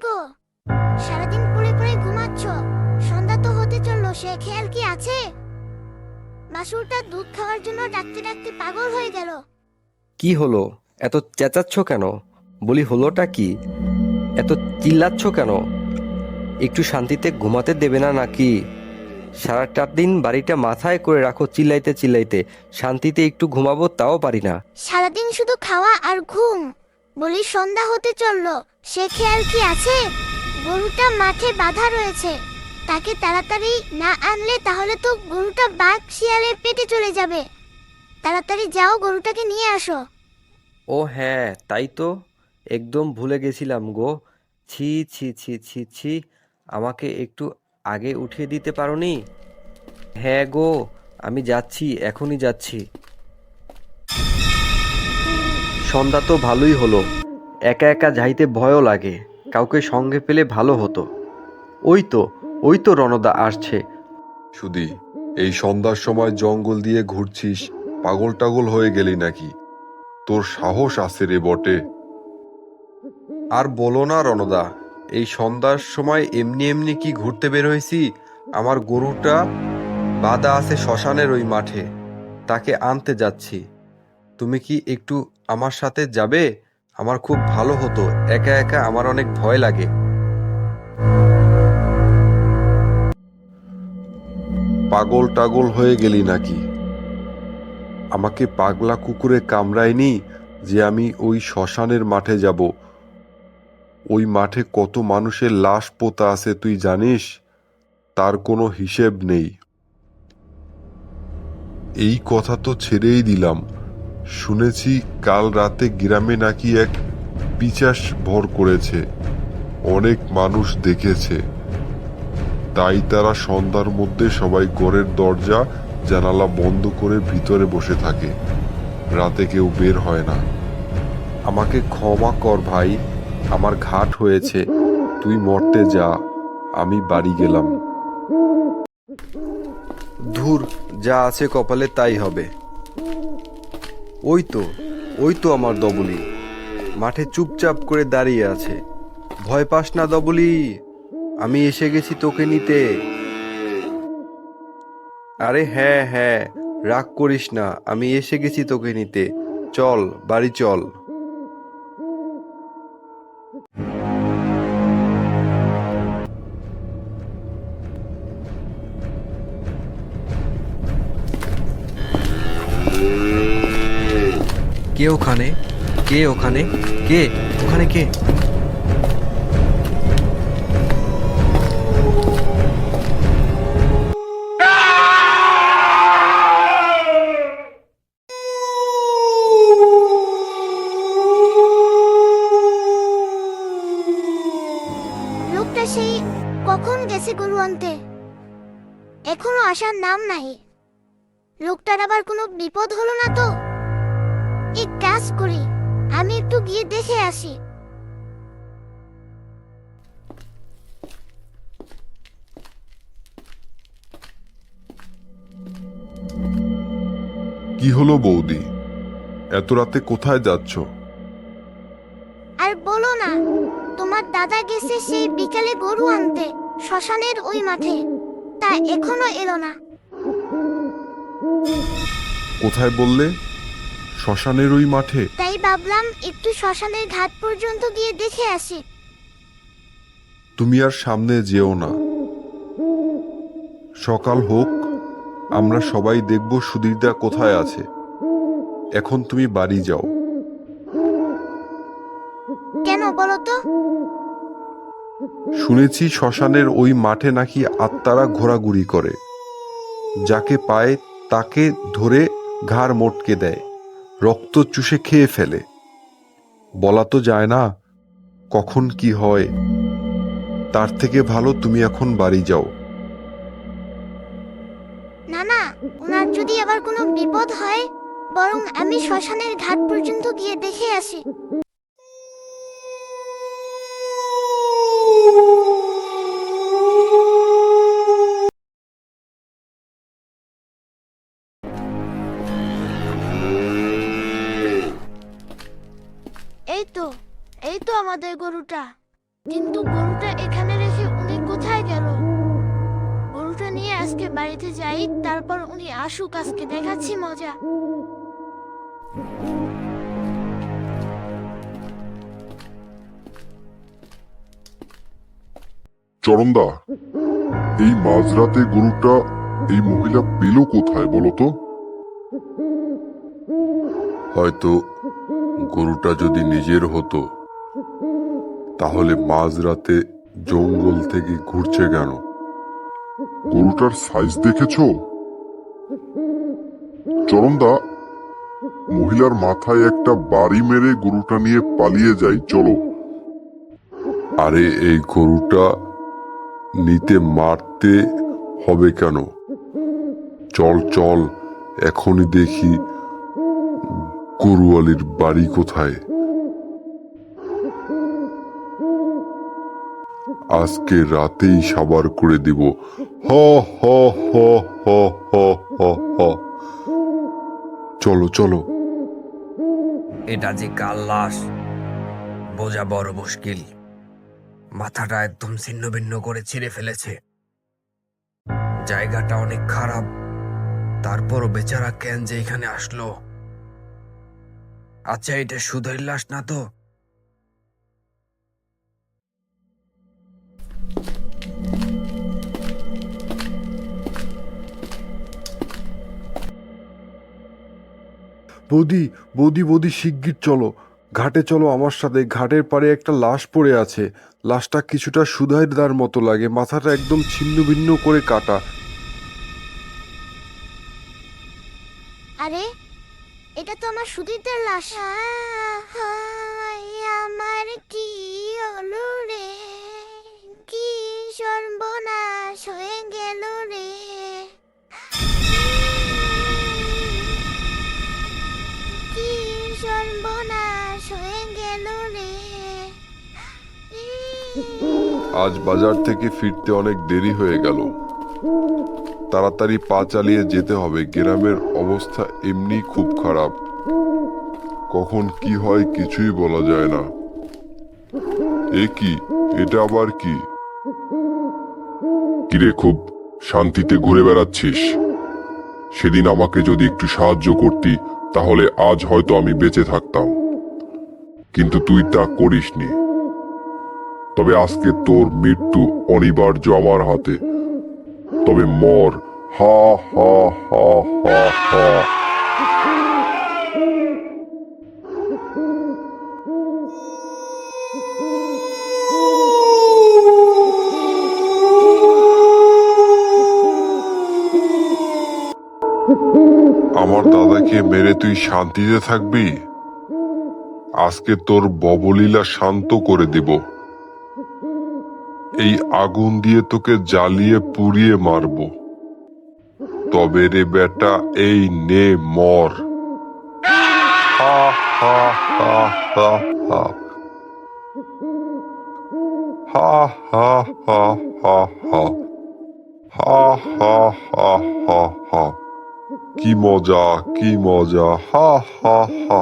গো, সারাদিন পড়ে পড়ে ঘুমাচ্ছ, সন্ধ্যা তো হতে চললো, সে খেয়াল কি আছে? বাছুরটা দুধ খাওয়ার জন্য ডাকতে ডাকতে পাগল হয়ে গেল। কি হলো? এত চেঁচাচ্ছ কেন? বলি হলোটা কি? এত চিল্লাচ্ছ কেন? একটু শান্তিতে ঘুমাতে দেবে না নাকি? সারাটা দিন বাড়িটা মাথায় করে রাখো চিল্লাইতে চিল্লাইতে, শান্তিতে একটু ঘুমাবো তাও পারি না। সারাদিন শুধু খাওয়া আর ঘুম। বলি সন্ধ্যা হতে চললো, সে খেয়াল কি আছে? গরুটা মাঠে বাঁধা রয়েছে, তাকে তাড়াতাড়ি না আনলে তাহলে তো গরুটা বাঘ শিয়ালের পেটে চলে যাবে। তাড়াতাড়ি যাও, গরুটাকে নিয়ে আসো। ও হ্যাঁ, তাই তো, একদম ভুলে গেছিলাম গো। ছি ছি ছি ছি ছি, আমাকে একটু আগে উঠিয়ে দিতে পারোনি? হ্যাঁ গো, আমি যাচ্ছি, এখনই যাচ্ছি। সন্ধ্যা তো ভালোই হলো, একা একা যাইতে ভয়ও লাগে, কাউকে সঙ্গে পেলে ভালো হতো। ওই তো, ওই তো রণদা আসছে। সুধি, এই সন্ধ্যার সময় জঙ্গল দিয়ে ঘুরছিস, পাগল টাগল হয়ে গেলি নাকি? তোর সাহস আছে রে বটে। আর বলো না রণদা, এই সন্ধ্যার সময় এমনি এমনি কি ঘুরতে বের হয়েছি? আমার গরুটা বাঁধা আছে শ্মশানের ওই মাঠে, তাকে আনতে যাচ্ছি। তুমি কি একটু আমার সাথে যাবে? আমার খুব ভালো হতো, একা একা আমার অনেক ভয় লাগে। পাগল টাগল হয়ে গেলি নাকি? আমাকে পাগলা কুকুরে কামড়ায়নি যে আমি ওই শ্মশানের মাঠে যাব? ওই মাঠে কত মানুষের লাশ পোতা আছে তুই জানিস? তার কোনো হিসেব নেই। এই কথা তো ছেড়েই দিলাম, শুনেছি কাল রাতে গ্রামে নাকি এক পিশাচ ভর করেছে, অনেক মানুষ দেখেছে। তাই তারা সন্ধ্যার মধ্যে সবাই ঘরের দরজা জানালা বন্ধ করে ভিতরে বসে থাকে, রাতে কেউ বের হয় না। আমাকে ক্ষমা কর ভাই, আমার ঘাট হয়েছে, তুই মরতে যা, আমি বাড়ি গেলাম। ধুর, যা আছে কপালে তাই হবে। ওই তো, ওই তো আমার দবলি মাঠে চুপচাপ করে দাঁড়িয়ে আছে। ভয় পাস না দবলি, আমি এসে গেছি তোকে নিতে। আরে হ্যাঁ হ্যাঁ, রাগ করিস না, আমি এসে গেছি তোকে নিতে। চল বাড়ি চল। কে ওখানে? কে ওখানে? কে ওখানে? কে? লোকটা সেই কখন গেছে গরু আনতে, এখনো আসার নাম নাই। লোকটার আবার কোনো বিপদ হলো না তো? এক কাজ করি, আমি একটু গিয়ে দেখে আসি। কি হলো বৌদি, এত রাতে কোথায় যাচ্ছ? আর বলো না, তোমার দাদা গেছে সেই বিকালে গরু আনতে শ্মশানের ওই মাঠে, তা এখনো এলো না। কোথায় বললে? শ্মশানের ওই মাঠে? তাই ভাবলাম একটু শ্মশানের ঘাট পর্যন্ত গিয়ে দেখে আসি। তুমি আর সামনে যেও না, সকাল হোক, আমরা সবাই দেখব সুধীরদা কোথায় আছে। এখন তুমি বাড়ি যাও। কেন বলো তো? শুনেছি শ্মশানের ওই মাঠে নাকি আত্মারা ঘোরাঘুরি করে, যাকে পায় তাকে ধরে ঘাড় মটকে দেয়, রক্ত চুষে খেয়ে ফেলে। বলা তো যায় না কখন কি হয়। তার থেকে ভালো তুমি এখন বাড়ি যাও। না না, ওনার যদি আবার কোনো বিপদ হয়, বরং আমি শ্মশানের ঘাট পর্যন্ত গিয়ে দেখে আসি। এই তো, এই তো আমাদের গরুটা। কিন্তু গরুটা এখানে রেখে উনি কোথায় গেল? গরুটা নিয়ে আজকে বাড়িতে যাই, তারপর উনি আসুক, আজকে দেখাচ্ছি মজা। চরণদা, এই মাঝরাতে গরুটা এই মহিলা পেল কোথায় বলো তো? হয়তো গরুটা যদি নিজের হতো তাহলে মাঝরাতে জঙ্গল থেকে ঘুরছে কেন? গরুটার সাইজ দেখেছো? চরণদা, মহিলার মাথায় একটা বাড়ি মেরে গরুটা নিয়ে পালিয়ে যাই, চলো। আরে এই গরুটা নিতে মারতে হবে কেন? চল চল, এখনই দেখি গরুয়ালির বাড়ি কোথায়। আজকে রাতেই সাবার করে দিব। হ হ হ হ হ হ হ। চলো চলো। এটা যে কাল লাশ বোঝা বড় মুশকিল। মাথাটা একদম ছিন্ন ভিন্ন করে ছিঁড়ে ফেলেছে। জায়গাটা অনেক খারাপ, তারপরও বেচারা কেন যে এখানে আসলো। আচ্ছা, এটা সুধের লাশ না তো? বৌদি, বৌদি, বৌদি, শিগগির চলো, ঘাটে চলো আমার সাথে। ঘাটের পাড়ে একটা লাশ পড়ে আছে। লাশটা কিছুটা সুধাইদার মতো লাগে, মাথাটা একদম ছিন্ন ভিন্ন করে কাটা। আরে, এটা তো আমার সুধীরদের লাশ। আমার কি হলো রে, কি সর্বনাশ হয়ে গেল রে। কি সর্বনাশ হয়ে গেল রে। আজ বাজার থেকে ফিরতে অনেক দেরি হয়ে গেল। তাড়াতাড়ি পা চালিয়ে যেতে হবে, গ্রামের অবস্থা এমনি খুব খারাপ। কখন কি হয় কিছুই বলা যায় না। এ কি, এটা আবার কি? কিরে, খুব শান্তিতে ঘুরে বেড়াচ্ছিস? সেদিন আমাকে যদি একটু সাহায্য করতি তাহলে আজ হয়তো আমি বেঁচে থাকতাম, কিন্তু তুই তা করিসনি। তবে আজকে তোর মৃত্যু অনিবার্য আমার হাতে। তবে মর, হা হা হা হা হা। আমার দাদাকে মেরে তুই শান্তিতে থাকবি? আজকে তোর ববলীলা শান্ত করে দিব। এই আগুন দিয়ে তোকে জ্বালিয়ে পুড়িয়ে মারবো। তবে রে বেটা, এই নে মর। হা হা হা হা হা। হা হা হা হা হা। হা হা হা হা হা। কি মজা, কি মজা, হা হা হা।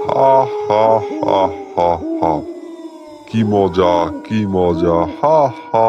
হা হা হা হা হা। কি মজা, কি মজা, হা হা।